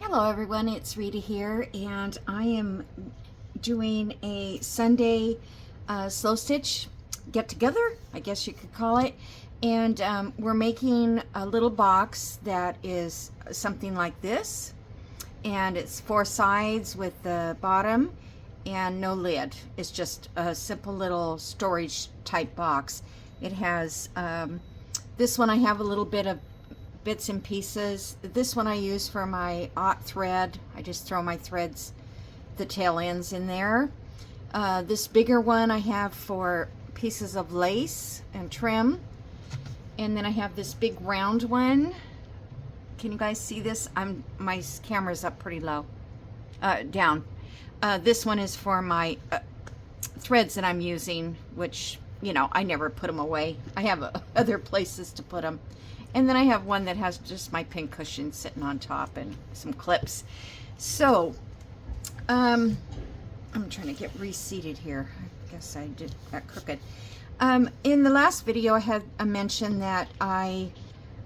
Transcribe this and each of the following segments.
Hello everyone, it's Rita here, and I am doing a Sunday slow stitch get together, I guess you could call it. And we're making a little box that is something like this, and it's 4 sides with the bottom and no lid. It's just a simple little storage type box. It has this one I have a little bit of bits and pieces. This one I use for my aught thread. I just throw my threads, the tail ends in there. This bigger one I have for pieces of lace and trim. And then I have this big round one. Can you guys see this? My camera's up pretty low, down. This one is for my threads that I'm using, which, you know, I never put them away. I have other places to put them. And then I have one that has just my pin cushion sitting on top and some clips. So, I'm trying to get reseated here. I guess I did that crooked. In the last video, I had mentioned that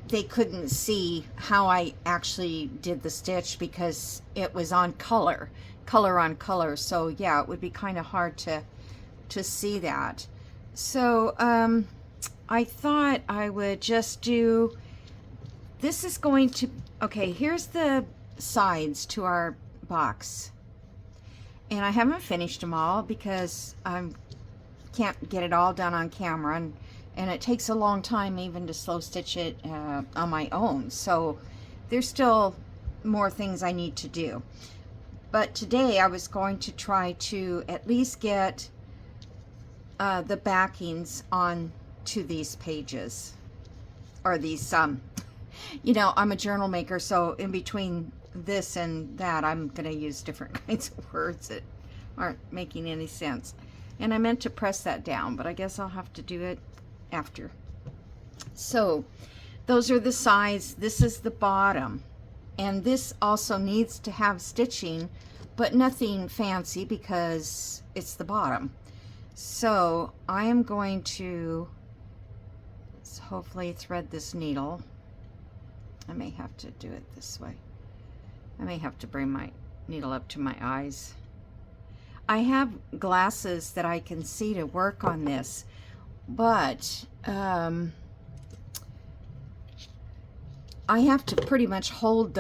they couldn't see how I actually did the stitch because it was on color on color. So yeah, it would be kind of hard to see that. So, I thought I would just do, this is going to, okay, here's the sides to our box. And I haven't finished them all because I can't get it all done on camera, and it takes a long time even to slow stitch it on my own. So there's still more things I need to do. But today I was going to try to at least get the backings on to these pages, or these you know, I'm a journal maker, so in between this and that I'm gonna use different kinds of words that aren't making any sense. And I meant to press that down, but I guess I'll have to do it after. So those are the sides. This is the bottom, and this also needs to have stitching, but nothing fancy because it's the bottom. So I am going to hopefully thread this needle. I may have to do it this way. I may have to bring my needle up to my eyes. I have glasses that I can see to work on this, but I have to pretty much hold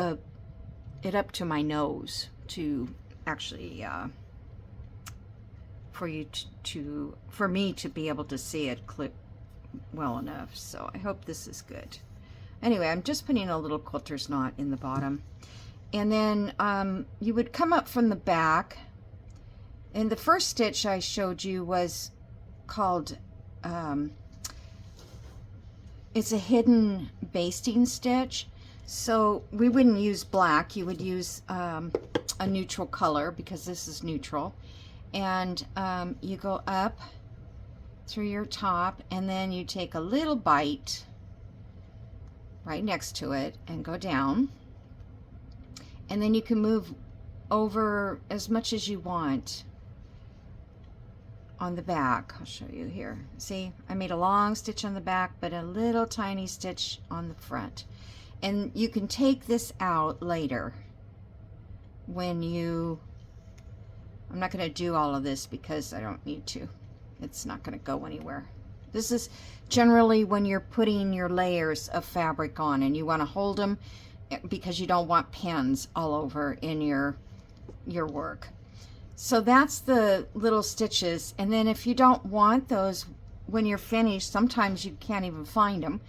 it up to my nose to actually for me to be able to see it clip well enough. So I hope this is good. Anyway, I'm just putting a little quilter's knot in the bottom, and then you would come up from the back, and the first stitch I showed you was called it's a hidden basting stitch. So we wouldn't use black, you would use a neutral color because this is neutral, and you go up through your top, and then you take a little bite right next to it and go down, and then you can move over as much as you want on the back. I'll show you here. See, I made a long stitch on the back but a little tiny stitch on the front, and you can take this out later when I'm not going to do all of this because I don't need to. It's not going to go anywhere. This is generally when you're putting your layers of fabric on and you want to hold them because you don't want pins all over in your work. So that's the little stitches, and then if you don't want those when you're finished, sometimes you can't even find them,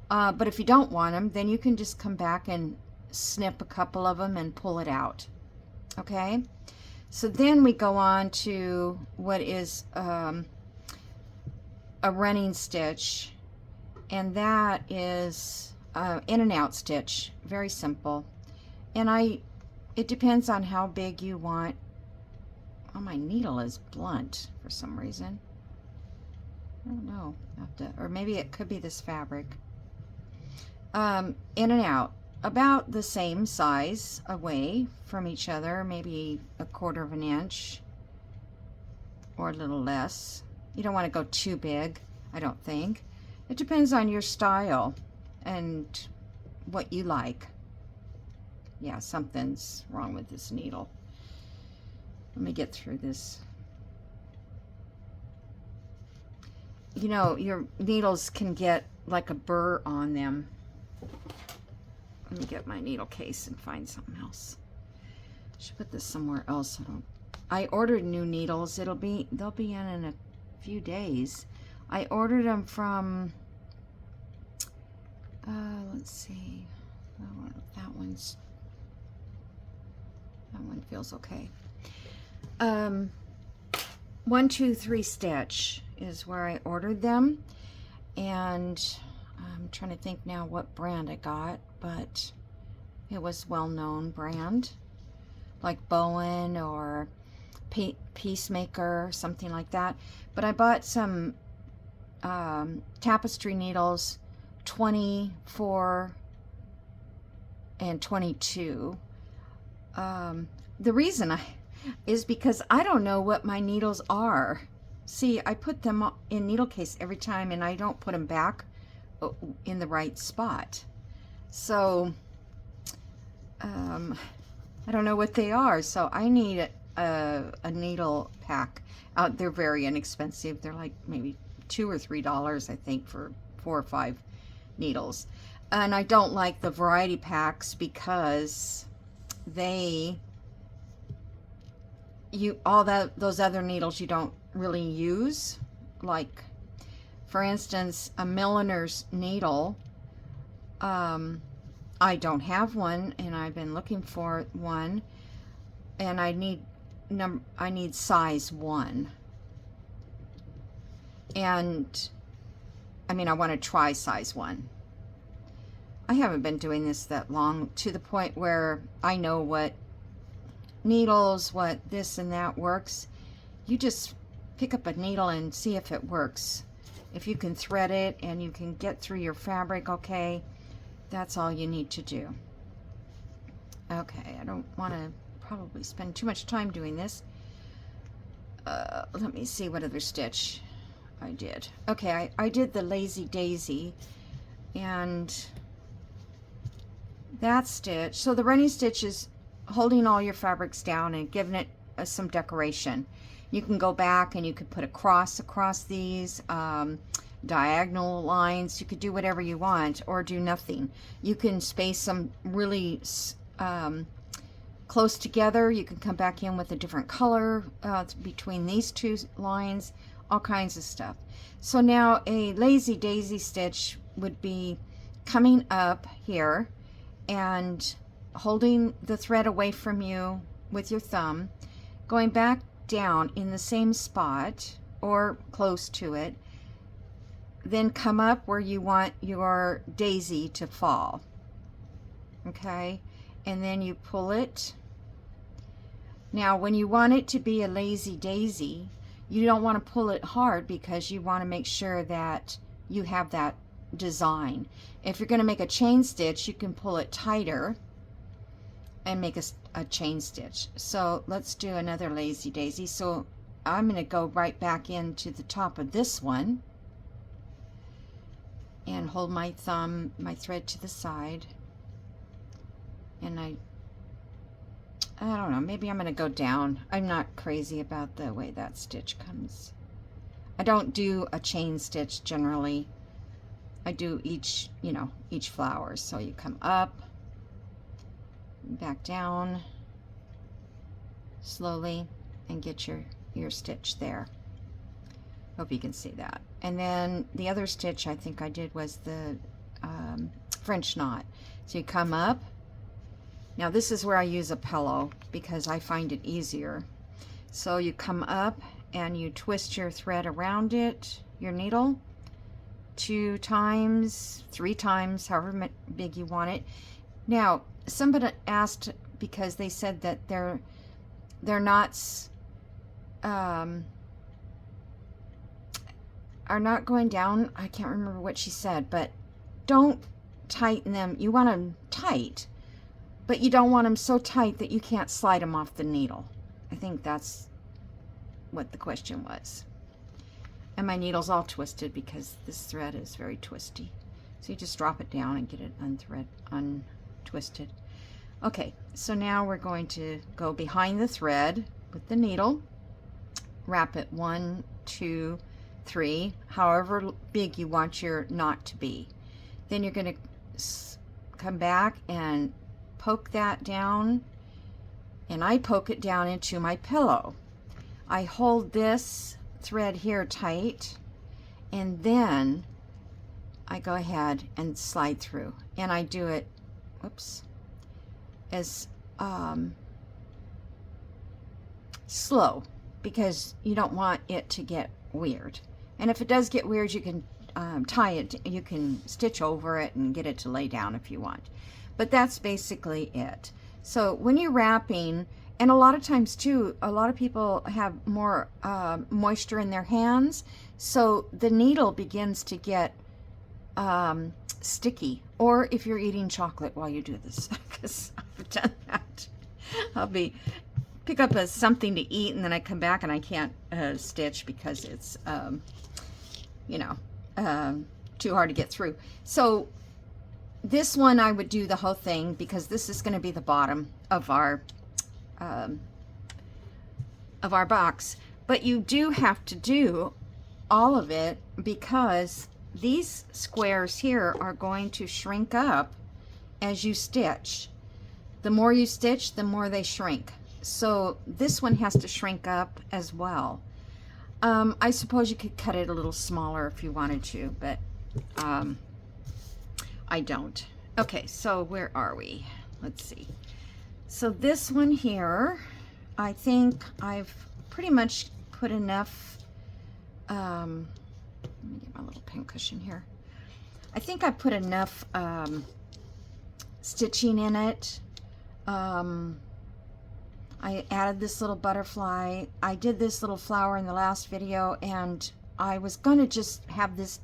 but if you don't want them, then you can just come back and snip a couple of them and pull it out. Okay, so then we go on to what is a running stitch, and that is in and out stitch, very simple. And it depends on how big you want. Oh, my needle is blunt for some reason. I don't know, or maybe it could be this fabric. In and out, about the same size away from each other, maybe 1/4 of an inch or a little less. You don't want to go too big, I don't think. It depends on your style and what you like. yeah, something's wrong with this needle. Let me get through this. You know, your needles can get like a burr on them. Let me get my needle case and find something else. Should put this somewhere else. I ordered new needles. They'll be in a few days. I ordered them from let's see. Oh, that one feels okay. 1-2-3 Stitch is where I ordered them, and I'm trying to think now what brand I got, but it was well-known brand like Bowen or Peacemaker, something like that. But I bought some tapestry needles, 24 and 22. The reason is because I don't know what my needles are. See, I put them in needle case every time, and I don't put them back in the right spot. So I don't know what they are. So I need a needle pack. They're very inexpensive. They're like maybe $2 or $3, I think, for 4 or 5 needles. And I don't like the variety packs because those other needles you don't really use. Like, for instance, a milliner's needle. I don't have one, and I've been looking for one, and I need size 1. And I mean, I want to try size 1. I haven't been doing this that long, to the point where I know what needles, what this and that works. You just pick up a needle and see if it works. If you can thread it and you can get through your fabric okay, that's all you need to do. Okay, I don't want to probably spend too much time doing this. Let me see what other stitch I did. Okay, I did the Lazy Daisy, and that stitch, so the running stitch is holding all your fabrics down and giving it some decoration. You can go back and you could put a cross across these, diagonal lines. You could do whatever you want, or do nothing. You can space them really close together. You can come back in with a different color between these 2 lines, all kinds of stuff. So now a Lazy Daisy stitch would be coming up here and holding the thread away from you with your thumb, going back down in the same spot or close to it, then come up where you want your daisy to fall. Okay, and then you pull it. Now when you want it to be a Lazy Daisy, you don't want to pull it hard because you want to make sure that you have that design. If you're going to make a chain stitch, you can pull it tighter and make a chain stitch. So let's do another Lazy Daisy. So I'm going to go right back into the top of this one and hold my thread to the side, and I don't know, maybe I'm going to go down. I'm not crazy about the way that stitch comes. I don't do a chain stitch generally. I do each flower. So you come up, back down slowly, and get your stitch there. Hope you can see that. And then the other stitch I think I did was the French knot. So you come up. Now this is where I use a pillow because I find it easier. So you come up and you twist your thread around it, your needle, 2 times, 3 times, however big you want it. Now somebody asked, because they said that their knots are not going down. I can't remember what she said, but don't tighten them. You want them tight, but you don't want them so tight that you can't slide them off the needle. I think that's what the question was. And my needle's all twisted because this thread is very twisty. So you just drop it down and get it untwisted. Okay, so now we're going to go behind the thread with the needle, wrap it 1, 2, 3, however big you want your knot to be. Then you're going to come back and poke that down, and I poke it down into my pillow. I hold this thread here tight, and then I go ahead and slide through, and I do it, whoops, as slow, because you don't want it to get weird. And if it does get weird, you can tie it, you can stitch over it and get it to lay down if you want. But that's basically it. So when you're wrapping, and a lot of times too, a lot of people have more moisture in their hands, so the needle begins to get sticky. Or if you're eating chocolate while you do this, because I've done that. I'll pick up something to eat, and then I come back and I can't stitch because it's too hard to get through. So this one I would do the whole thing, because this is going to be the bottom of our box. But you do have to do all of it, because these squares here are going to shrink up as you stitch. The more you stitch, the more they shrink. So this one has to shrink up as well. I suppose you could cut it a little smaller if you wanted to, but I don't. Okay, so where are we? Let's see. So this one here, I think I've pretty much put enough, let me get my little pin cushion here. I think I put enough stitching in it. I added this little butterfly. I did this little flower in the last video, and I was going to just have this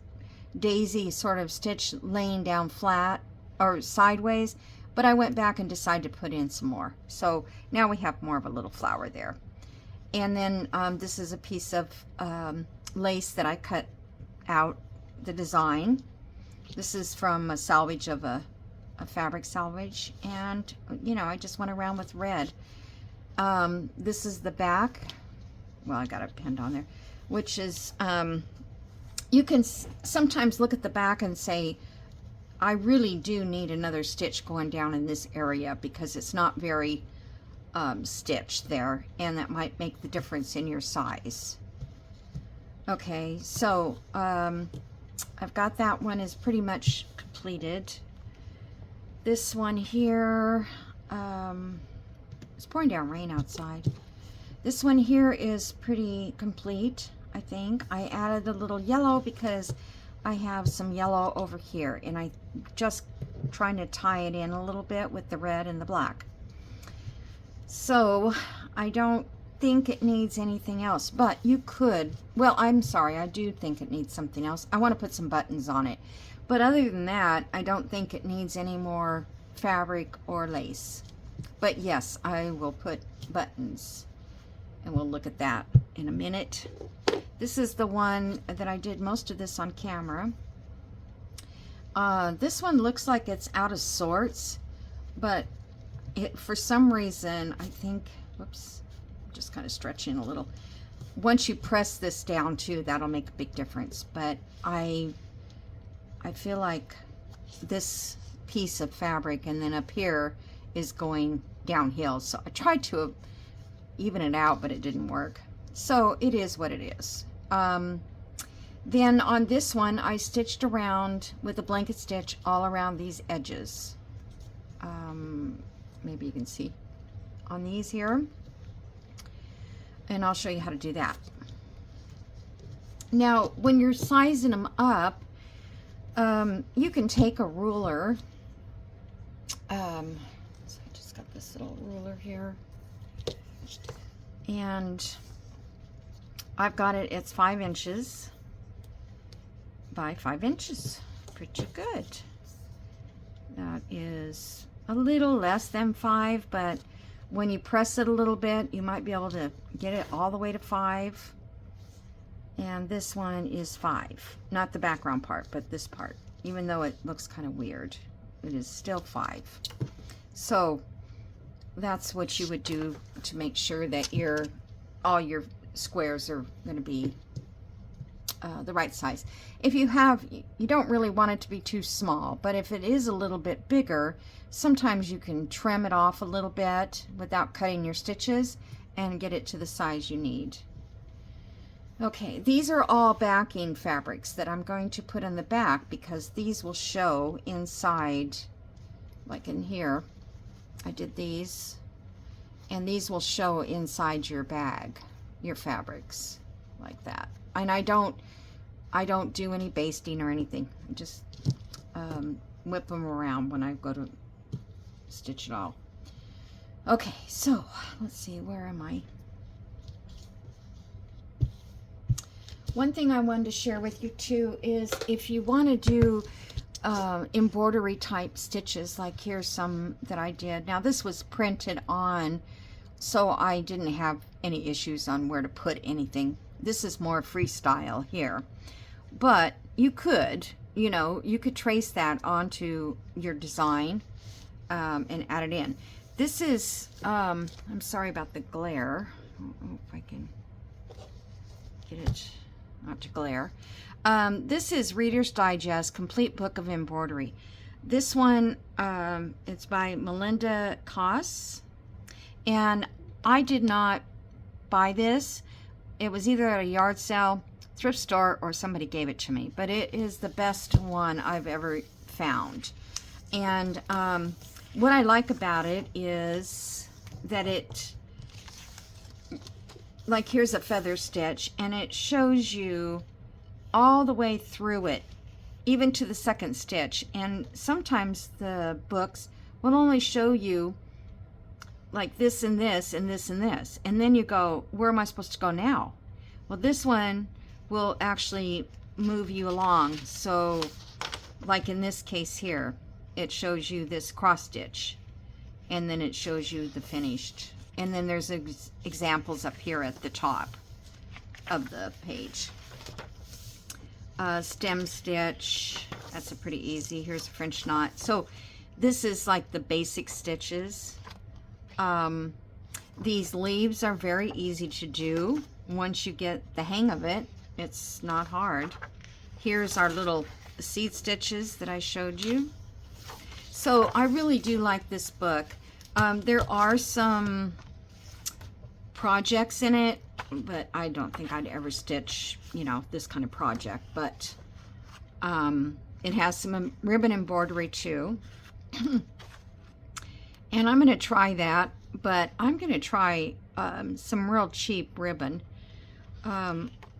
daisy sort of stitch laying down flat or sideways, but I went back and decided to put in some more. So now we have more of a little flower there. And then this is a piece of lace that I cut out the design. This is from a salvage of a fabric salvage, and I just went around with red. This is the back. Well, I got it pinned on there, which is you can sometimes look at the back and say, I really do need another stitch going down in this area, because it's not very stitched there, and that might make the difference in your size. Okay, so I've got that one is pretty much completed. This one here, it's pouring down rain outside. This one here is pretty complete, I think. I added a little yellow because I have some yellow over here, and I just trying to tie it in a little bit with the red and the black. So I don't think it needs anything else, but you could, well, I'm sorry, I do think it needs something else. I want to put some buttons on it, but other than that, I don't think it needs any more fabric or lace. But yes, I will put buttons, and we'll look at that in a minute. This is the one that I did most of this on camera. This one looks like it's out of sorts, but for some reason, I think, whoops, just kind of stretching a little. Once you press this down too, that'll make a big difference. But I feel like this piece of fabric, and then up here is going downhill. So I tried to even it out, but it didn't work. So it is what it is. Then on this one, I stitched around with a blanket stitch all around these edges. Maybe you can see on these here. And I'll show you how to do that. Now, when you're sizing them up, you can take a ruler. So I just got this little ruler here. And I've got it, it's 5 inches by 5 inches. Pretty good. That is a little less than 5, but when you press it a little bit, you might be able to get it all the way to 5. And this one is 5. Not the background part, but this part. Even though it looks kind of weird, it is still 5. So that's what you would do to make sure that all your squares are going to be the right size. If you don't really want it to be too small, but if it is a little bit bigger, sometimes you can trim it off a little bit without cutting your stitches and get it to the size you need. Okay, these are all backing fabrics that I'm going to put on the back because these will show inside, like in here. I did these, and these will show inside your bag, your fabrics, like that. And I don't do any basting or anything. I just whip them around when I go to stitch it all. Okay, so let's see, where am I? One thing I wanted to share with you too is if you want to do embroidery type stitches, like here's some that I did. Now this was printed on, so I didn't have any issues on where to put anything. This is more freestyle here, but you could, you could trace that onto your design and add it in. This is, I'm sorry about the glare. I don't know if I can get it not to glare. This is Reader's Digest Complete Book of Embroidery. This one, it's by Melinda Koss, and I did not buy this. It was either at a yard sale, thrift store, or somebody gave it to me, but it is the best one I've ever found. And what I like about it is that like here's a feather stitch, and it shows you all the way through it, even to the second stitch. And sometimes the books will only show you like this and this and this and this, and then you go, where am I supposed to go now? Well, this one will actually move you along. So like in this case here, it shows you this cross stitch, and then it shows you the finished, and then there's examples up here at the top of the page. Stem stitch, that's a pretty easy. Here's a French knot. So this is like the basic stitches. These leaves are very easy to do once you get the hang of it. It's not hard. Here's our little seed stitches that I showed you. So I really do like this book. There are some projects in it, but I don't think I'd ever stitch, this kind of project. But it has some ribbon embroidery too. And I'm going to try that, but I'm going to try some real cheap ribbon.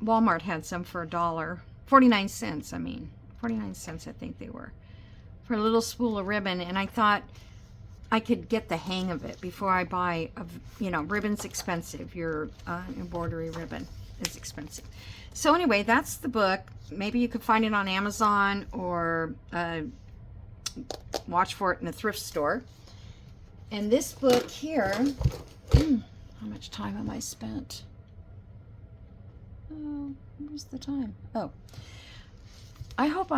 Walmart had some for $1, 49 cents. I mean, 49 cents I think they were, for a little spool of ribbon. And I thought I could get the hang of it before I buy, ribbon's expensive. Your embroidery ribbon is expensive. So anyway, that's the book. Maybe you could find it on Amazon or watch for it in a thrift store. And this book here, how much time have I spent? Oh, where's the time? Oh, I hope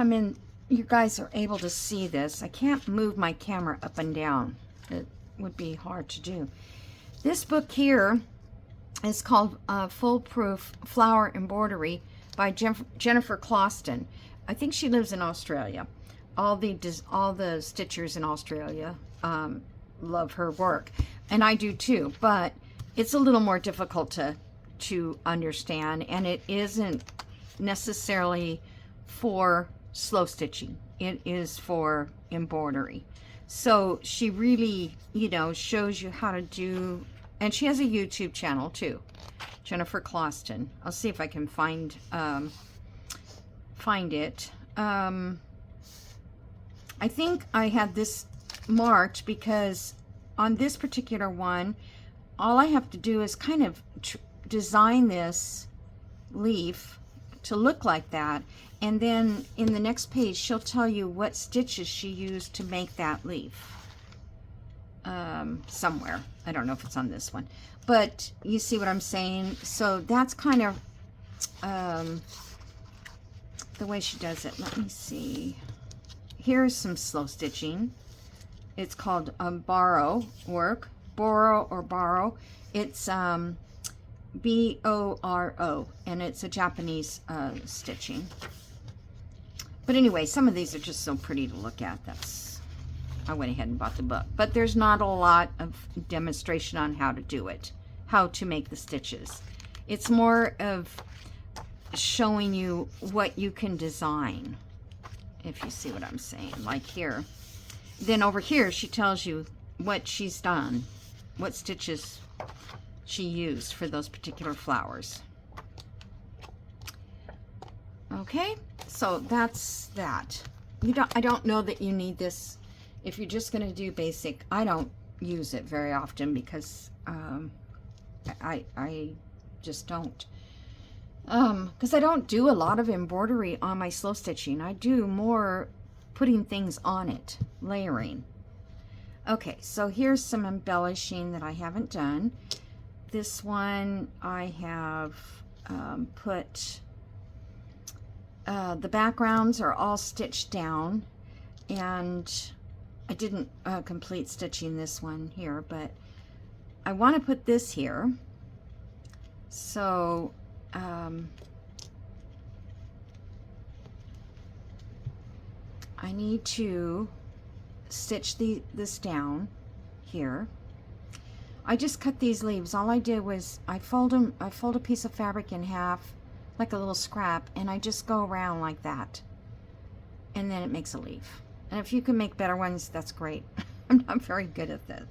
you guys are able to see this. I can't move my camera up and down. It would be hard to do. This book here is called Foolproof Flower Embroidery by Jennifer Closton. I think she lives in Australia. All the stitchers in Australia love her work, and I do too, but it's a little more difficult to understand, and it isn't necessarily for slow stitching. It is for embroidery. So she really, shows you how to do, and she has a YouTube channel too, Jennifer Closton. I'll see if I can find it. I think I had this marked because on this particular one, all I have to do is kind of design this leaf to look like that, and then in the next page she'll tell you what stitches she used to make that leaf. Somewhere, I don't know if it's on this one, but you see what I'm saying. So that's kind of the way she does it. Let me see. Here's some slow stitching. It's called borrow work, Boro or Baro. It's B-O-R-O, and it's a Japanese stitching. But anyway, some of these are just so pretty to look at. I went ahead and bought the book. But there's not a lot of demonstration on how to do it, how to make the stitches. It's more of showing you what you can design, if you see what I'm saying. Like here. Then over here, she tells you what she's done, what stitches she used for those particular flowers. Okay, so that's that. I don't know that you need this if you're just going to do basic. I don't use it very often because I just don't. Because I don't do a lot of embroidery on my slow stitching. I do more putting things on it, layering. Okay, so here's some embellishing that I haven't done. This one I have put, the backgrounds are all stitched down, and I didn't complete stitching this one here, but I want to put this here. So I need to stitch this down here. I just cut these leaves. All I did was I fold a piece of fabric in half like a little scrap, and I just go around like that, and then it makes a leaf. And if you can make better ones, that's great. I'm not very good at that.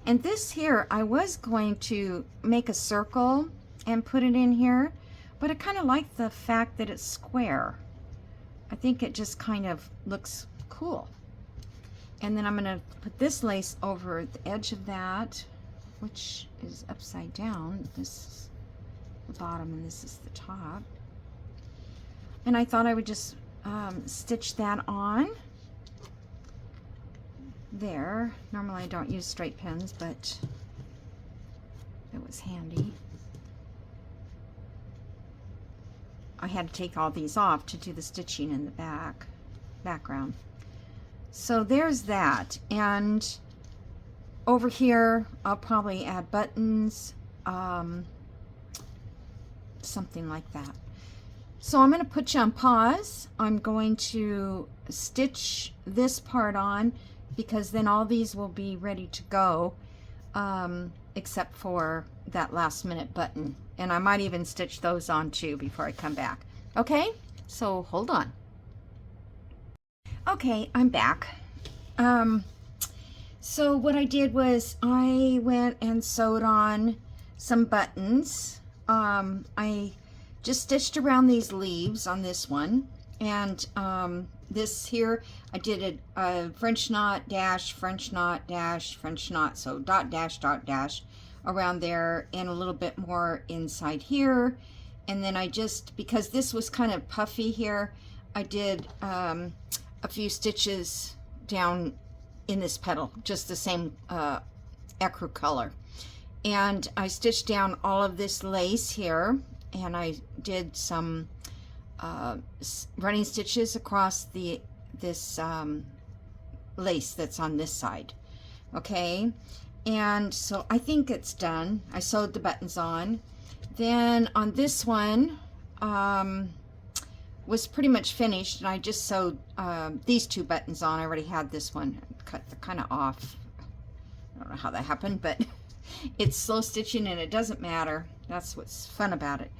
And this here, I was going to make a circle and put it in here, but I kind of like the fact that it's square. I think it just kind of looks cool. And then I'm going to put this lace over the edge of that, which is upside down. This is the bottom and this is the top. And I thought I would just stitch that on there. Normally I don't use straight pins, but it was handy. I had to take all these off to do the stitching in the background. So there's that. And over here I'll probably add buttons, something like that. So I'm going to put you on pause. I'm going to stitch this part on, because then all these will be ready to go, except for that last minute button. And I might even stitch those on too before I come back. Okay, so hold on. Okay, I'm back. So what I did was I went and sewed on some buttons. I just stitched around these leaves on this one, and this here I did a French knot dash, French knot dash, French knot, so dot dash around there, and a little bit more inside here. And then I just, because this was kind of puffy here, I did a few stitches down in this petal, just the same ecru color. And I stitched down all of this lace here, and I did some running stitches across this lace that's on this side. Okay, and so I think it's done. I sewed the buttons on. Then on this one was pretty much finished, and I just sewed these two buttons on. I already had this one cut kind of off. I don't know how that happened, but it's slow stitching and it doesn't matter. That's what's fun about it.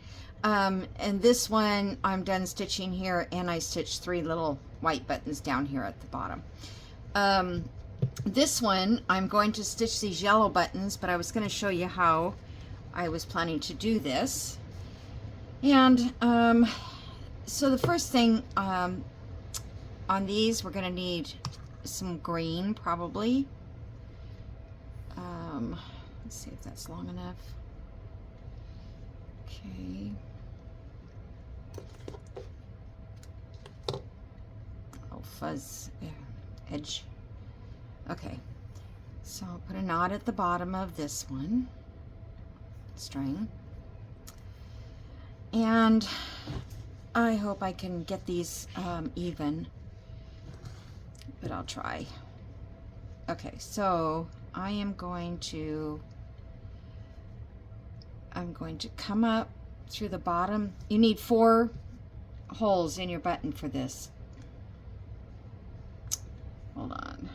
And this one I'm done stitching here, and I stitched 3 little white buttons down here at the bottom. This one I'm going to stitch these yellow buttons, but I was going to show you how I was planning to do this. And so the first thing on these, we're going to need some green probably. Let's see if that's long enough. Okay. Oh, fuzz edge. Okay, so I'll put a knot at the bottom of this one string, and I hope I can get these even, but I'll try. Okay, so I'm going to come up through the bottom. You need 4 holes in your button for this. Hold on.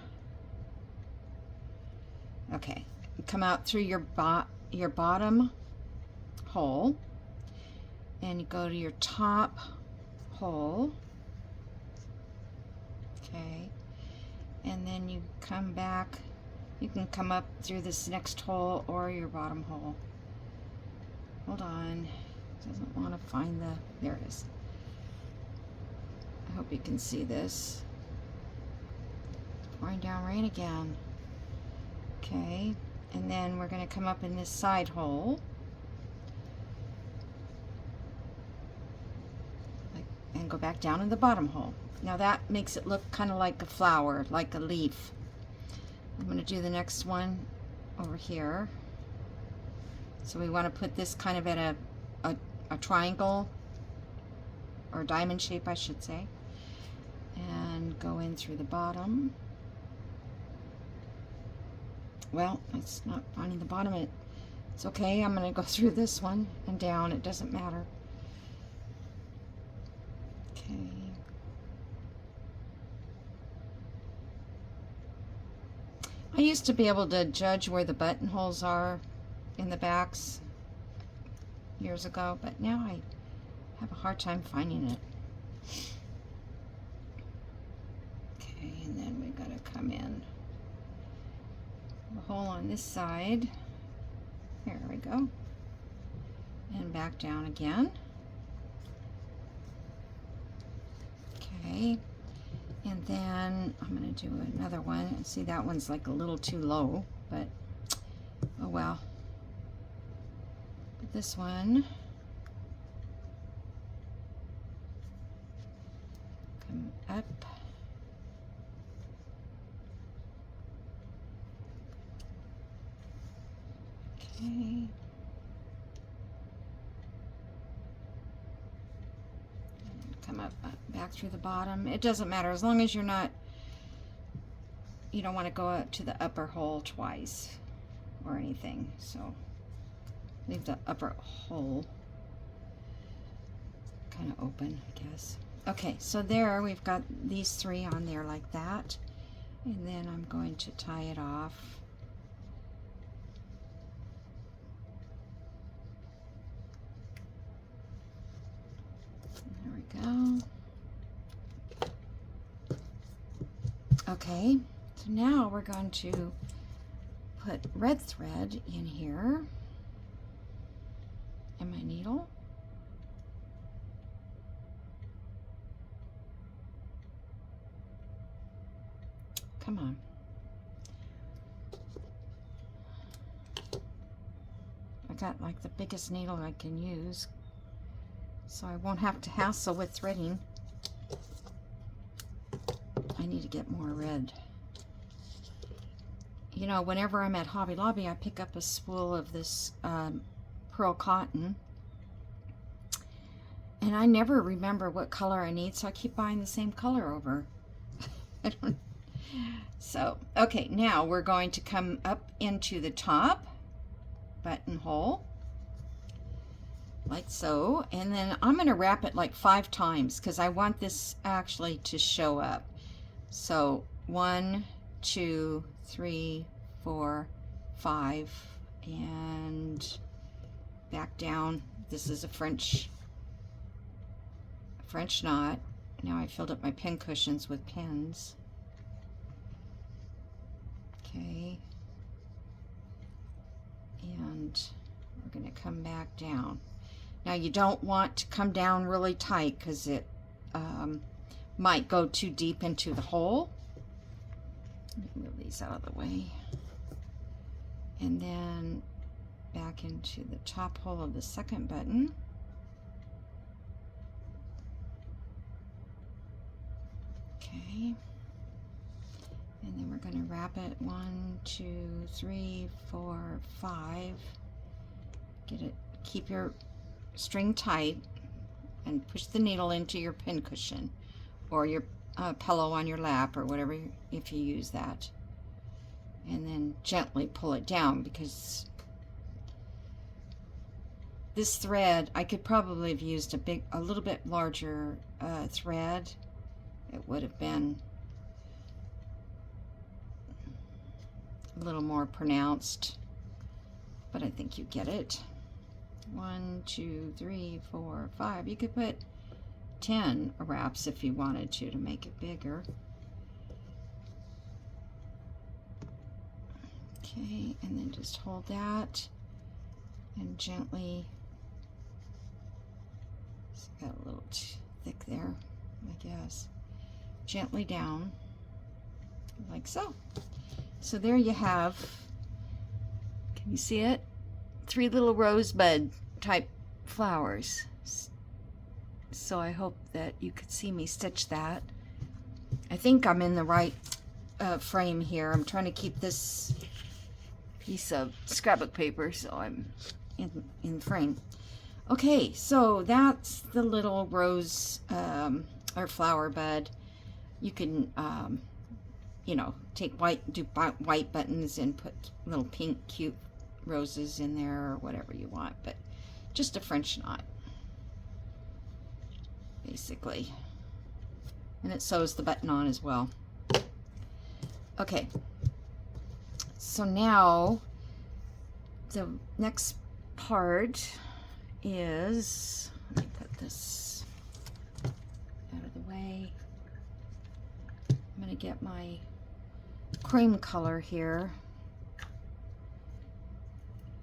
Okay, come out through your bottom hole, and you go to your top hole. Okay, and then you come back. You can come up through this next hole or your bottom hole. Hold on, it doesn't want to find the, there it is. I hope you can see this. It's pouring down rain again. Okay, and then we're going to come up in this side hole and go back down in the bottom hole. Now that makes it look kind of like a flower, like a leaf. I'm going to do the next one over here. So we want to put this kind of at a triangle or diamond shape, I should say, and go in through the bottom. Well, it's not finding the bottom. It's okay. I'm going to go through this one and down. It doesn't matter. Okay. I used to be able to judge where the buttonholes are in the backs years ago, but now I have a hard time finding it. Okay, and then we gotta come in a hole on this side. There we go. And back down again. Okay. And then I'm going to do another one. See, that one's like a little too low, but oh well. But this one, come up. Okay. Come up back through the bottom. It doesn't matter as long as you're not, you don't want to go up to the upper hole twice or anything. So leave the upper hole kind of open, I guess. Okay, so there we've got these 3 on there like that, and then I'm going to tie it off. There we go. Okay, so now we're going to put red thread in here and my needle. Come on. I got like the biggest needle I can use, so I won't have to hassle with threading. I need to get more red. You know, whenever I'm at Hobby Lobby, I pick up a spool of this pearl cotton, and I never remember what color I need, so I keep buying the same color over. I don't. So, okay, now we're going to come up into the top buttonhole, like so, and then I'm going to wrap it like 5 times because I want this actually to show up. So 1, 2, 3, 4, 5, and back down. This is a French knot. Now I filled up my pin cushions with pins. Okay, and we're going to come back down. Now you don't want to come down really tight because it might go too deep into the hole. Let me move these out of the way. And then back into the top hole of the second button. Okay. And then we're going to wrap it 1, 2, 3, 4, 5. Get it, keep your string tight and push the needle into your pin cushion or your pillow on your lap or whatever, if you use that. and then gently pull it down, because this thread, I could probably have used a little bit larger thread. It would have been a little more pronounced, but I think you get it. 1, 2, 3, 4, 5. You could put 10 wraps if you wanted to make it bigger. Okay, and then just hold that and gently, it's got a little thick there, I guess, gently down like so. So there you have, can you see it? 3 little rosebud type flowers. So I hope that you could see me stitch that. I think I'm in the right frame here. I'm trying to keep this piece of scrapbook paper so I'm in frame. Okay, so that's the little rose or flower bud. You can you know, take do white buttons and put little pink cute roses in there or whatever you want, but just a French knot basically, and it sews the button on as well. Okay, so now the next part is, let me put this out of the way. I'm going to get my cream color here.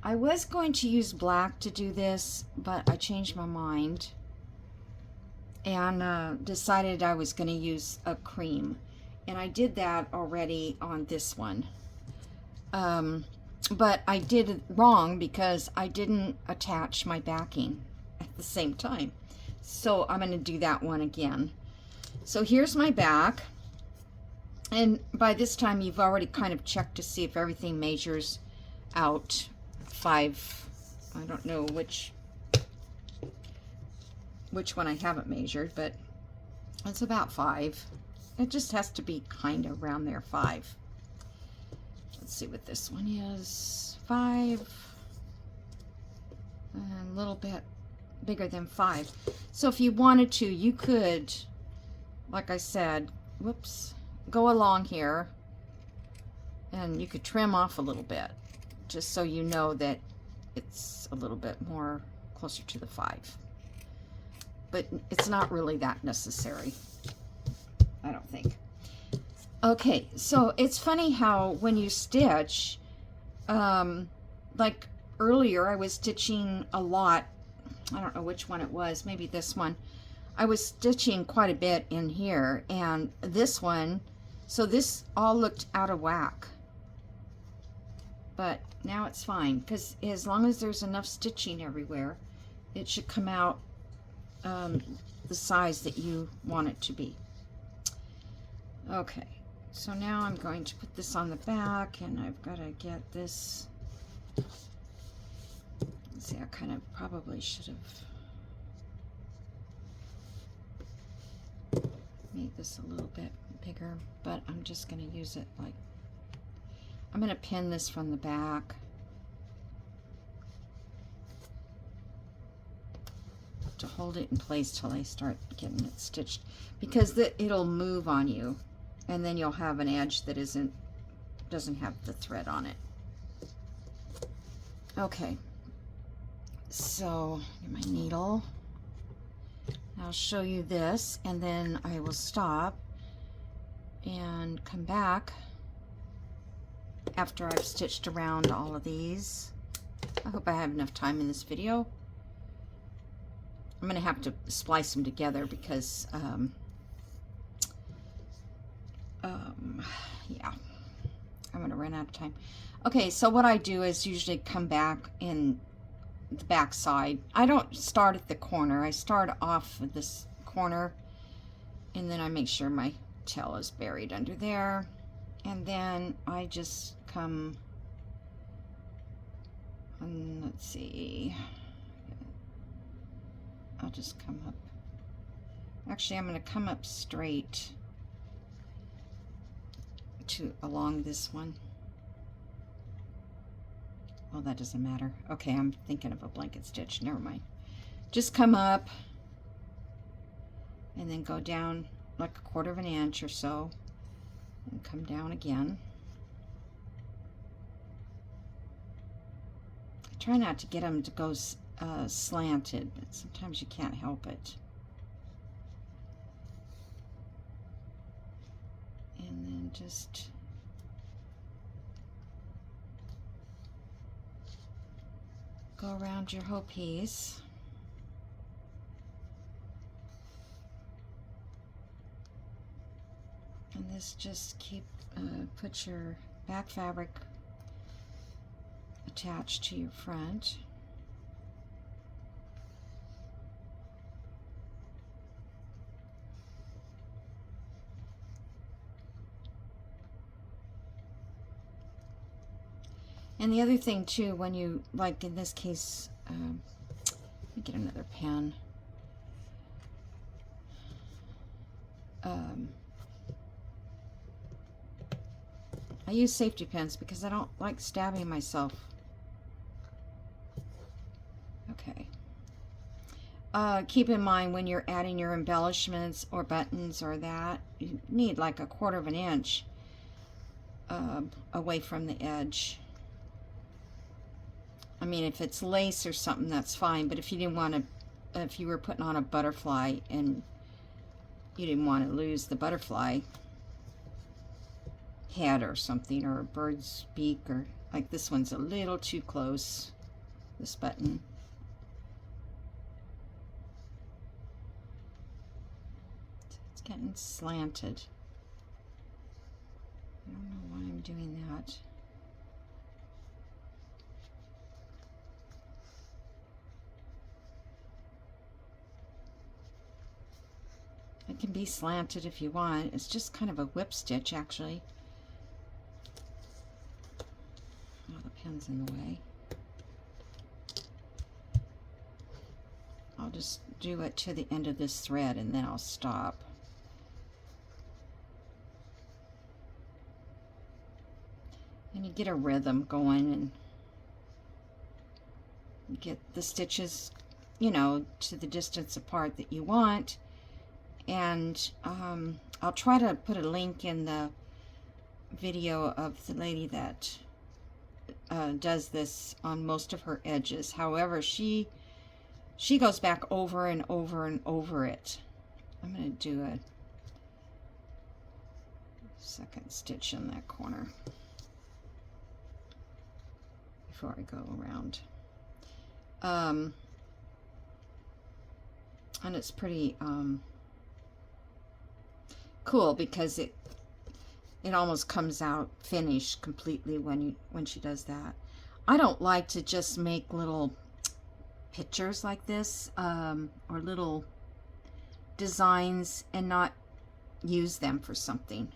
I was going to use black to do this, but I changed my mind and decided I was going to use a cream, and I did that already on this one. But I did it wrong because I didn't attach my backing at the same time. So I'm going to do that one again. So here's my back. And by this time you've already kind of checked to see if everything measures out 5. I don't know which one I haven't measured, but it's about 5. It just has to be kind of around there, 5. Let's see what this one is. 5, and a little bit bigger than 5. So if you wanted to, you could, like I said, whoops, go along here and you could trim off a little bit, just so you know that it's a little bit more closer to the 5. But it's not really that necessary, I don't think. Okay, so it's funny how when you stitch, like earlier I was stitching a lot. I don't know which one it was, maybe this one. I was stitching quite a bit in here, and this one, so this all looked out of whack. But now it's fine, because as long as there's enough stitching everywhere, it should come out the size that you want it to be. Okay, so now I'm going to put this on the back, and I've got to get this. See, I kind of probably should have made this a little bit bigger, but I'm just going to use it like, I'm going to pin this from the back to hold it in place till I start getting it stitched, because it'll move on you, and then you'll have an edge that doesn't have the thread on it. Okay, so get my needle. I'll show you this, and then I will stop and come back after I've stitched around all of these. I hope I have enough time in this video. I'm going to have to splice them together because, yeah, I'm going to run out of time. Okay, so what I do is usually come back in the back side. I don't start at the corner. I start off at this corner, and then I make sure my tail is buried under there, and then I just come, and let's see, I'll just come up. Actually, I'm going to come up straight along this one. Oh, that doesn't matter. Okay, I'm thinking of a blanket stitch. Never mind. Just come up and then go down like 1/4 of an inch or so and come down again. I try not to get them to go slanted, but sometimes you can't help it. And then just go around your whole piece. And this just put your back fabric attached to your front. And the other thing too, when you, like in this case, let me get another pen. I use safety pins because I don't like stabbing myself. Okay. Keep in mind when you're adding your embellishments or buttons or that, you need like 1/4 of an inch away from the edge. I mean, if it's lace or something, that's fine, but if you didn't want to, if you were putting on a butterfly and you didn't want to lose the butterfly head or something, or a bird's beak, or like this one's a little too close, this button. It's getting slanted. I don't know why I'm doing that. It can be slanted if you want. It's just kind of a whip stitch, actually. Oh, the pin's in the way. I'll just do it to the end of this thread and then I'll stop. And you get a rhythm going and you get the stitches, you know, to the distance apart that you want. And I'll try to put a link in the video of the lady that does this on most of her edges. However, she goes back over and over and over it. I'm going to do a second stitch in that corner before I go around. And it's pretty cool because it almost comes out finished completely when she does that. I don't like to just make little pictures like this or little designs and not use them for something.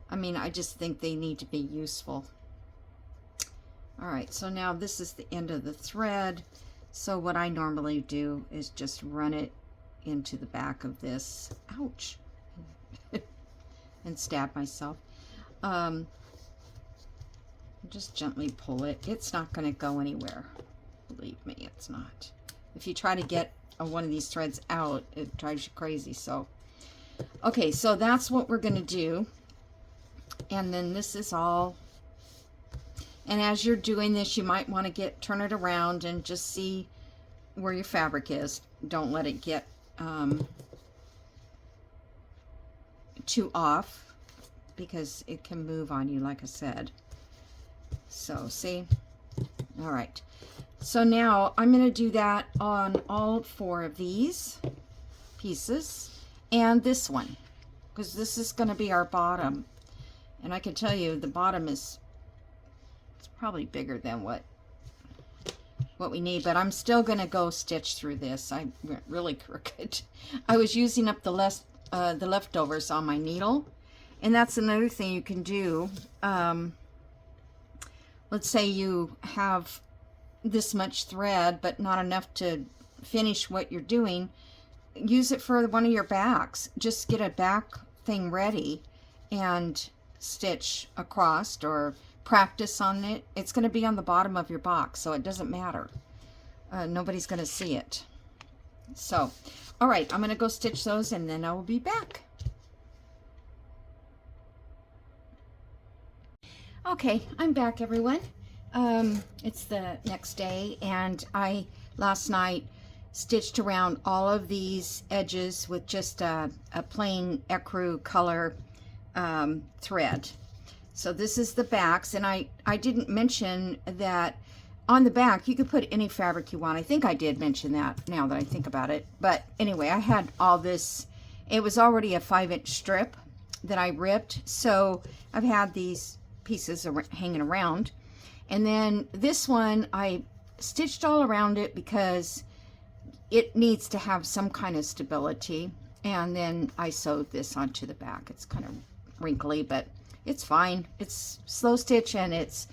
I mean, I just think they need to be useful. All right, so now this is the end of the thread. So what I normally do is just run it into the back of this. Ouch. And stab myself. Just gently pull it. It's not going to go anywhere. Believe me, it's not. If you try to get one of these threads out, it drives you crazy. So, okay, so that's what we're going to do. And then this is all. And as you're doing this, you might want to turn it around and just see where your fabric is. Don't let it get too off because it can move on you, like I said. So see, all right, so now I'm going to do that on all 4 of these pieces and this one, because this is going to be our bottom. And I can tell you the bottom it's probably bigger than what we need, but I'm still going to go stitch through this. I went really crooked. I was using up the leftovers on my needle, and that's another thing you can do. Let's say you have this much thread but not enough to finish what you're doing. Use it for one of your backs. Just get a back thing ready and stitch across or practice on it. It's going to be on the bottom of your box, so it doesn't matter. Nobody's going to see it. So, all right, I'm going to go stitch those and then I will be back. Okay, I'm back, everyone. It's the next day, and I last night stitched around all of these edges with just a plain ecru color thread. So this is the backs, and I didn't mention that on the back you could put any fabric you want. I think I did mention that now that I think about it. But anyway, I had all this. It was already a 5-inch strip that I ripped, so I've had these pieces hanging around. And then this one I stitched all around it because it needs to have some kind of stability. And then I sewed this onto the back. It's kind of wrinkly, but it's fine. It's slow stitch and it's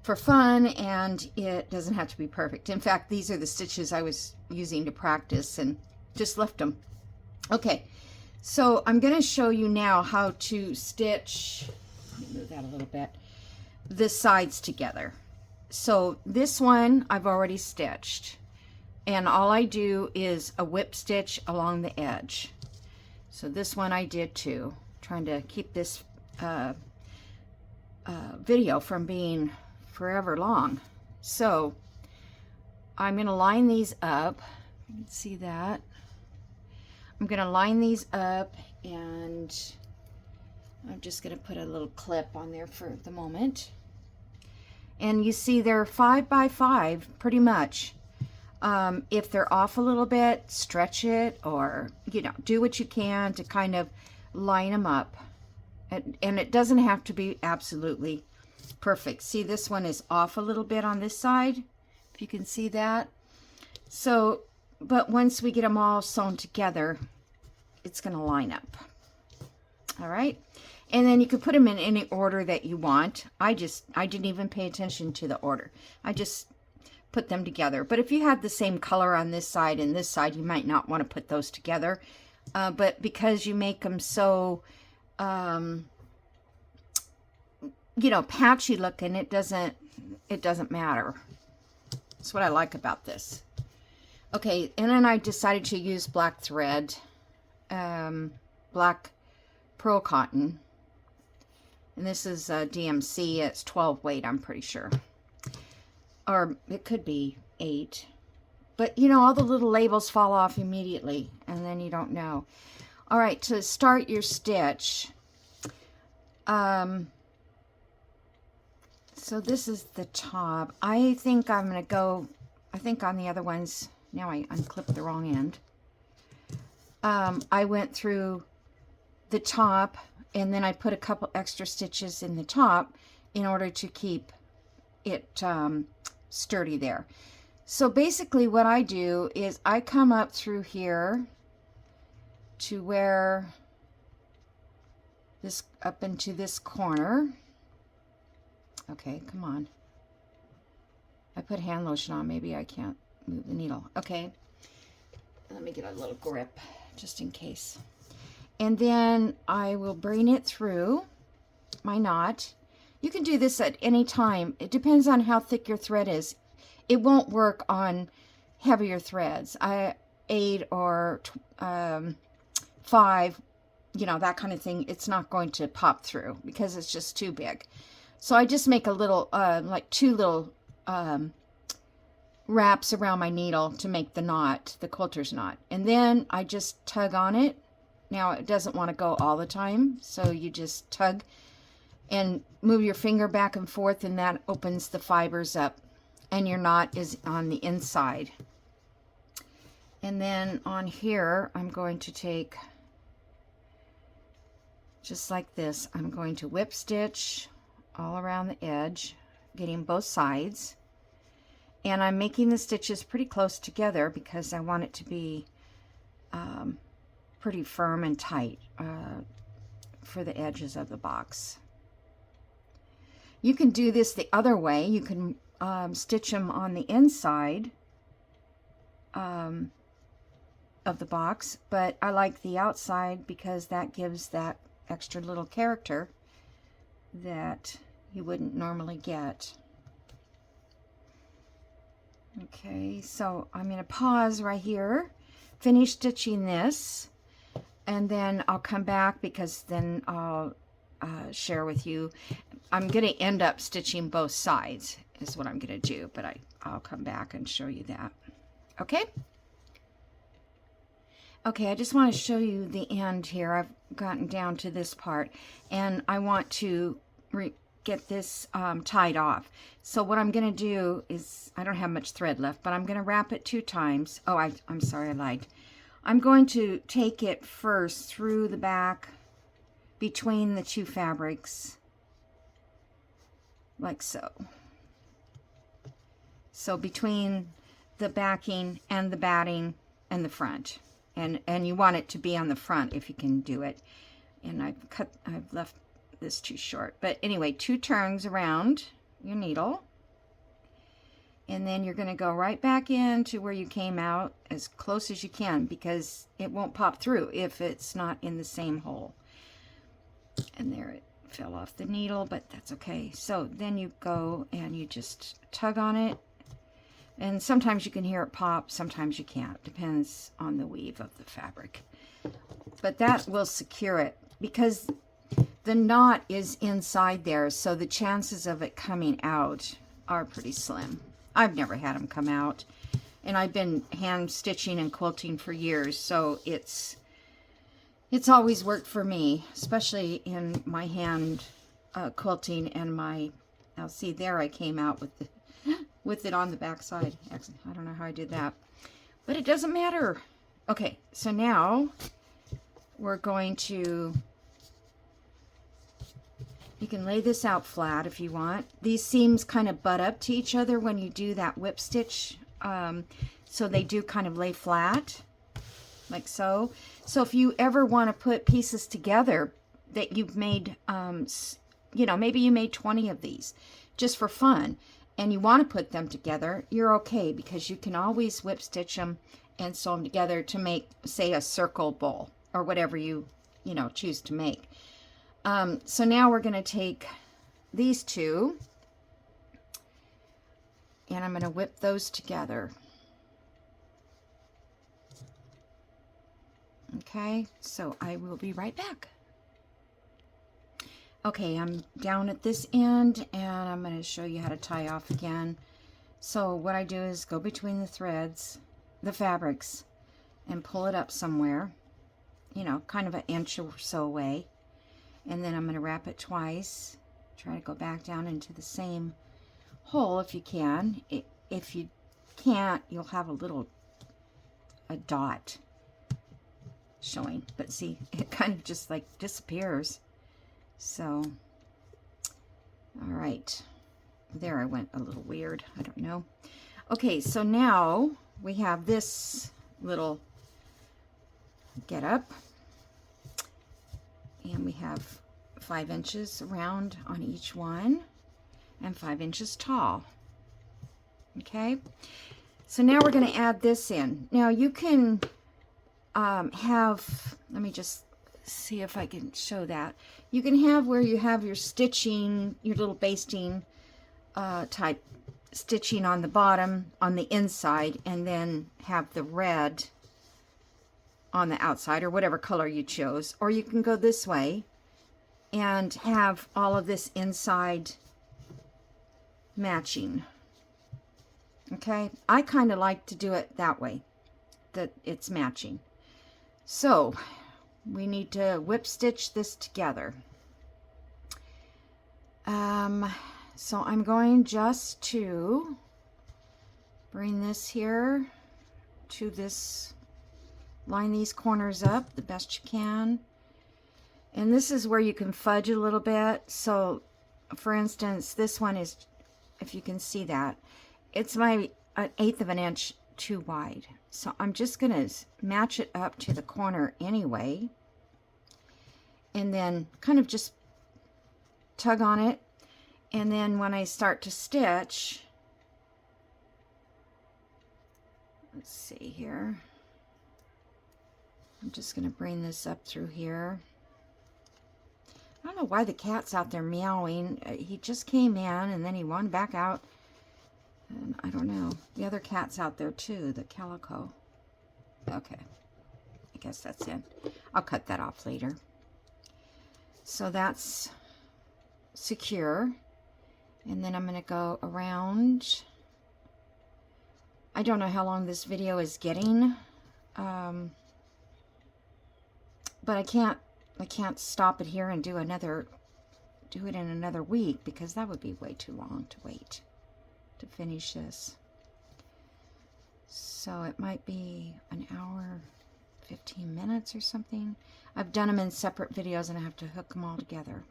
for fun, and it doesn't have to be perfect. In fact, these are the stitches I was using to practice and just left them. Okay, so I'm going to show you now how to stitch, let me move that a little bit, the sides together. So this one I've already stitched, and all I do is a whip stitch along the edge. So this one I did too, trying to keep this video from being forever long. So I'm going to line these up. You can see that. I'm going to line these up, and I'm just going to put a little clip on there for the moment. And you see they're 5 by 5 pretty much. If they're off a little bit, stretch it, or do what you can to kind of line them up. And it doesn't have to be absolutely perfect. See, this one is off a little bit on this side, if you can see that. So, but once we get them all sewn together, it's going to line up. All right. And then you could put them in any order that you want. I didn't even pay attention to the order. I just put them together. But if you had the same color on this side and this side, you might not want to put those together. But because you make them so patchy looking, it doesn't matter. That's what I like about this. Okay, and then I decided to use black thread, black pearl cotton, and this is DMC. It's 12 weight, I'm pretty sure, or it could be 8, but all the little labels fall off immediately and then you don't know. All right, to start your stitch, so this is the top. I think I'm going to go, on the other ones, now I unclipped the wrong end. I went through the top, and then I put a couple extra stitches in the top in order to keep it sturdy there. So basically what I do is I come up through here to where this, up into this corner. Okay, come on. I put hand lotion on. Maybe I can't move the needle. Okay. Let me get a little grip just in case. And then I will bring it through my knot. You can do this at any time. It depends on how thick your thread is. It won't work on heavier threads. 8 or 5, that kind of thing. It's not going to pop through because it's just too big. So I just make a little, like 2 little wraps around my needle to make the knot, the quilter's knot. And then I just tug on it. Now it doesn't want to go all the time, so you just tug and move your finger back and forth, and that opens the fibers up, and your knot is on the inside. And then on here, I'm going to take, just like this, I'm going to whip stitch all around the edge, getting both sides. And I'm making the stitches pretty close together because I want it to be pretty firm and tight for the edges of the box. You can do this the other way. You can stitch them on the inside of the box, but I like the outside because that gives that extra little character that you wouldn't normally get. Okay, so I'm going to pause right here, finish stitching this, and then I'll come back because then I'll share with you. I'm going to end up stitching both sides is what I'm going to do, but I'll come back and show you that. Okay? Okay, I just want to show you the end here. I've gotten down to this part, and I want to get this tied off. So what I'm going to do is, I don't have much thread left, but I'm going to wrap it 2 times. Oh, I'm sorry, I lied. I'm going to take it first through the back between the 2 fabrics, like so. So between the backing and the batting and the front. And you want it to be on the front if you can do it. And I've left this too short. But anyway, 2 turns around your needle. And then you're going to go right back into where you came out as close as you can, because it won't pop through if it's not in the same hole. And there it fell off the needle, but that's okay. So then you go and you just tug on it. And sometimes you can hear it pop, sometimes you can't. Depends on the weave of the fabric. But that will secure it because the knot is inside there, so the chances of it coming out are pretty slim. I've never had them come out, and I've been hand stitching and quilting for years, so it's always worked for me, especially in my hand quilting and my, now see there I came out with it on the back side. I don't know how I did that, but it doesn't matter. Okay, so now we're going to, you can lay this out flat if you want. These seams kind of butt up to each other when you do that whip stitch, so they do kind of lay flat, like so. So if you ever want to put pieces together that you've made, you know, maybe you made 20 of these just for fun, and you want to put them together, you're okay, because you can always whip stitch them and sew them together to make, say, a circle bowl or whatever you know, choose to make. So now we're going to take these 2 and I'm going to whip those together. Okay, so I will be right back. Okay, I'm down at this end and I'm going to show you how to tie off again. So what I do is go between the threads, the fabrics, and pull it up somewhere, you know, kind of an inch or so away. And then I'm going to wrap it twice. Try to go back down into the same hole if you can. If you can't, you'll have a dot showing. But see, it kind of just like disappears. So, all right, there I went a little weird, I don't know. Okay, so now we have this little get up, and we have 5 inches around on each one, and 5 inches tall. Okay, so now we're going to add this in. Now you can have, let me just see if I can show that. You can have where you have your stitching, your little basting type stitching on the bottom, on the inside, and then have the red on the outside, or whatever color you chose. Or you can go this way and have all of this inside matching. Okay, I kind of like to do it that way, that it's matching. So we need to whip stitch this together. So I'm going just to bring this here to this, line these corners up the best you can. And this is where you can fudge a little bit. So for instance, this one is, if you can see that, it's my 1/8 of an inch too wide. So I'm just going to match it up to the corner anyway, and then kind of just tug on it. And then when I start to stitch, let's see here, I'm just going to bring this up through here. I don't know why the cat's out there meowing. He just came in and then he wandered back out. And I don't know. The other cat's out there too, the calico. Okay. I guess that's it. I'll cut that off later. So that's secure. And then I'm going to go around. I don't know how long this video is getting. But I can't stop it here and do it in another week, because that would be way too long to wait to finish this. So it might be an hour, 15 minutes or something. I've done them in separate videos and I have to hook them all together.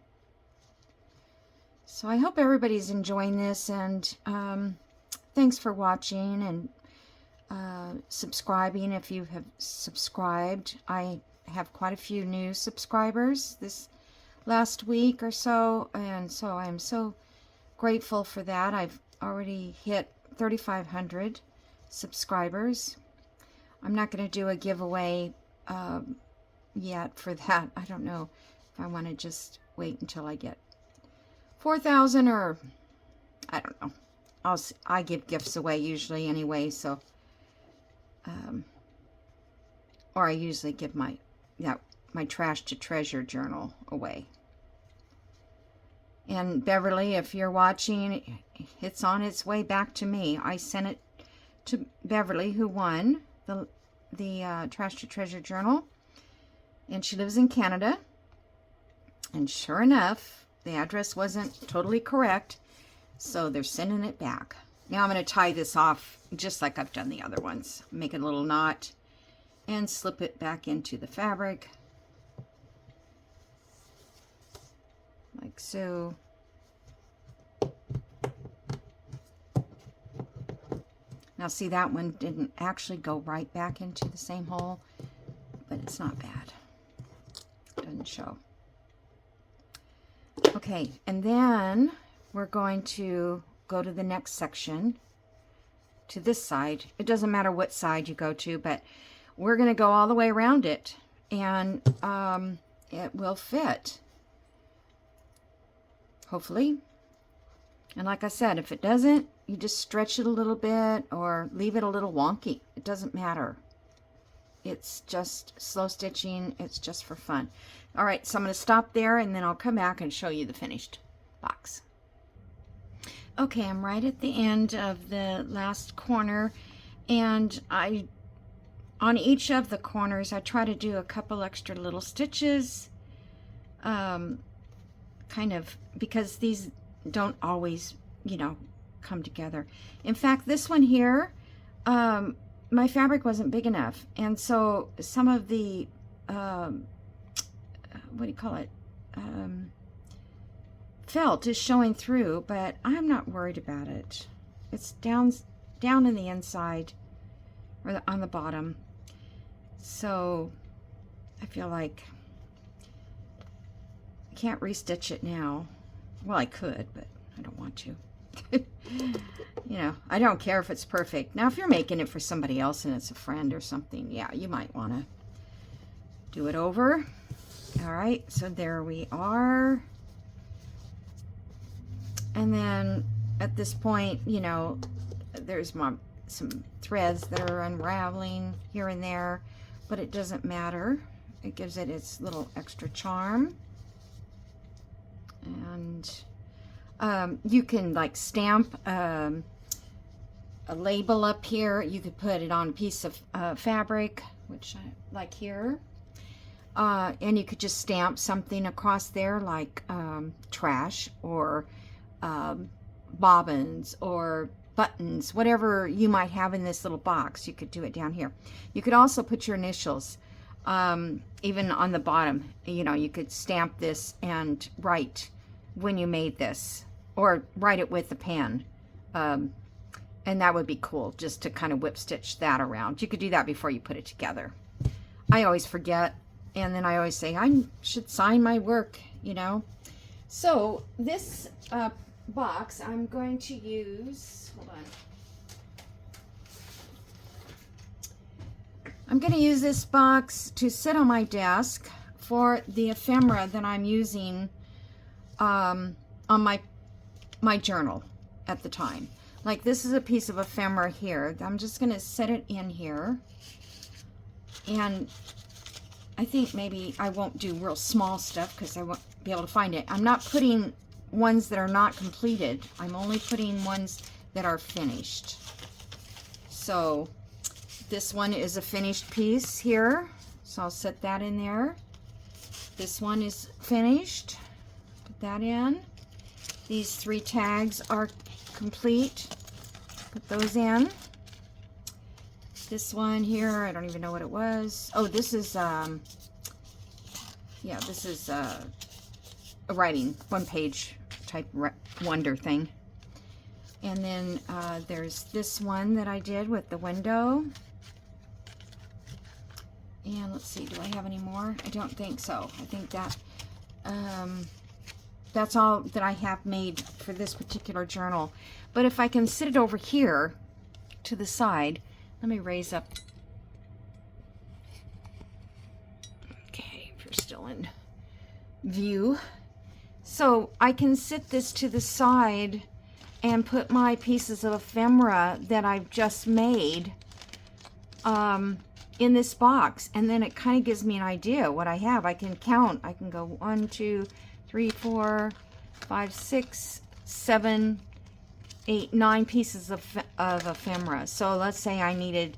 So I hope everybody's enjoying this, and thanks for watching and subscribing if you have subscribed. I have quite a few new subscribers this last week or so, and so I'm so grateful for that. I've already hit 3,500 subscribers. I'm not going to do a giveaway yet for that. I don't know if I want to just wait until I get 4,000, or I don't know. I give gifts away usually anyway, so or I usually give my Trash to Treasure journal away. And Beverly, if you're watching, it's on its way back to me. I sent it to Beverly, who won the Trash to Treasure journal, and she lives in Canada. And sure enough, the address wasn't totally correct, so they're sending it back. Now I'm going to tie this off just like I've done the other ones. Make a little knot and slip it back into the fabric. Like so. Now see, that one didn't actually go right back into the same hole, but it's not bad. It doesn't show. Okay, and then we're going to go to the next section, to this side. It doesn't matter what side you go to, but we're going to go all the way around it, and it will fit, hopefully. And like I said, if it doesn't, you just stretch it a little bit or leave it a little wonky. It doesn't matter. It's just slow stitching. It's just for fun. All right, so I'm going to stop there, and then I'll come back and show you the finished box. Okay, I'm right at the end of the last corner, and on each of the corners I try to do a couple extra little stitches, kind of, because these don't always, you know, come together. In fact, this one here, my fabric wasn't big enough, and so some of the what do you call it, felt is showing through, but I'm not worried about it. It's down in the inside, or on the bottom, so I feel like I can't restitch it now. Well, I could, but I don't want to. You know, I don't care if it's perfect. Now, if you're making it for somebody else and it's a friend or something, yeah, you might want to do it over. All right, so there we are. And then at this point, you know, there's some threads that are unraveling here and there, but it doesn't matter. It gives it its little extra charm. And you can like stamp a label up here. You could put it on a piece of fabric, which I like here. And you could just stamp something across there, like trash, or bobbins, or buttons, whatever you might have in this little box. You could do it down here. You could also put your initials even on the bottom. You know, you could stamp this and write when you made this, or write it with a pen, and that would be cool, just to kind of whip stitch that around. You could do that before you put it together. I always forget, and then I always say I should sign my work, you know. So this box I'm going to use, hold on, I'm going to use this box to sit on my desk for the ephemera that I'm using on my journal at the time. Like this is a piece of ephemera here. I'm just going to set it in here. And I think maybe I won't do real small stuff because I won't be able to find it. I'm not putting ones that are not completed. I'm only putting ones that are finished. So this one is a finished piece here. So I'll set that in there. This one is finished. Put that in. These 3 tags are complete. Put those in. This one here, I don't even know what it was. Oh, this is, yeah, this is a writing, 1-page type wonder thing. And then there's this one that I did with the window. And let's see, do I have any more? I don't think so. I think that that's all that I have made for this particular journal. But if I can sit it over here to the side, let me raise up. Okay, if you're still in view. So I can sit this to the side and put my pieces of ephemera that I've just made in this box, and then it kind of gives me an idea what I have. I can count. I can go 1, 2, 3, 4, 5, 6, 7, 8, 9 pieces of ephemera. So let's say I needed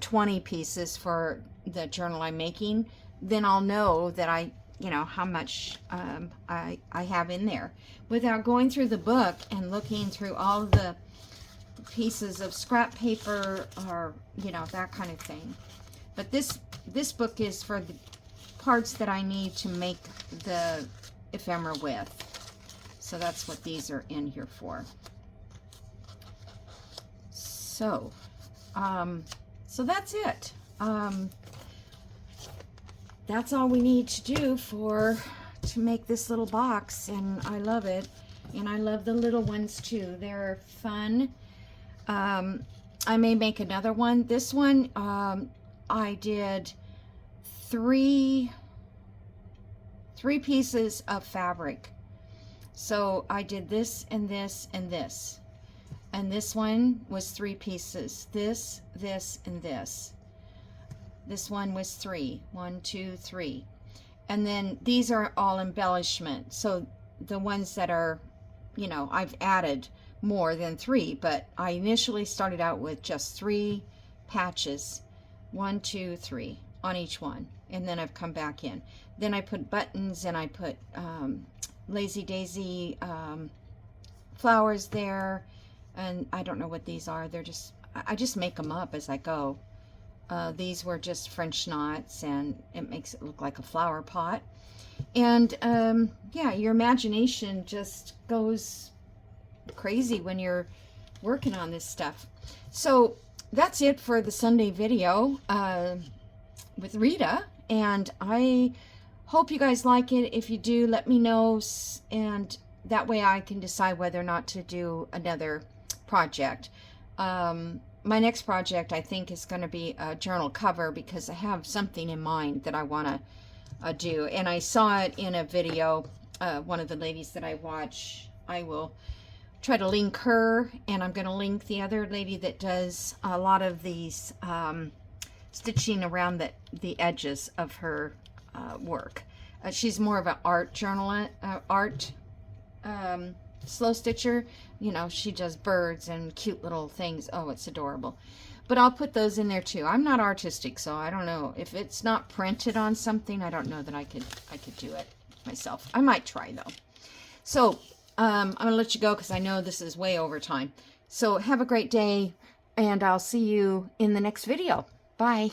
20 pieces for the journal I'm making, then I'll know that you know, how much I have in there without going through the book and looking through all of the pieces of scrap paper or, you know, that kind of thing. But this book is for the parts that I need to make the ephemera with. So that's what these are in here for. So, so that's it. That's all we need to do to make this little box, and I love it. And I love the little ones too. They're fun. I may make another one. This one, I did three pieces of fabric. So I did this and this and this. And this one was 3 pieces. This, and this. This one was 3. 1, 2, 3. And then these are all embellishment. So the ones that are, you know, I've added more than 3, but I initially started out with just 3 patches. 1, 2, 3 on each one. And then I've come back in. Then I put buttons, and I put Lazy Daisy flowers there. And I don't know what these are. They're just, I just make them up as I go. These were just French knots, and it makes it look like a flower pot. And yeah, your imagination just goes crazy when you're working on this stuff. So that's it for the Sunday video with Rita, and I hope you guys like it. If you do, let me know, and that way I can decide whether or not to do another project. My next project, I think, is going to be a journal cover, because I have something in mind that I want to do. And I saw it in a video, one of the ladies that I watch. I will try to link her, and I'm going to link the other lady that does a lot of these stitching around the edges of her work. She's more of an art journal, slow stitcher. You know, she does birds and cute little things. Oh, it's adorable. But I'll put those in there too. I'm not artistic, so I don't know if it's not printed on something. I don't know that I could do it myself. I might try though. So I'm gonna let you go because I know this is way over time. So have a great day, and I'll see you in the next video. Bye.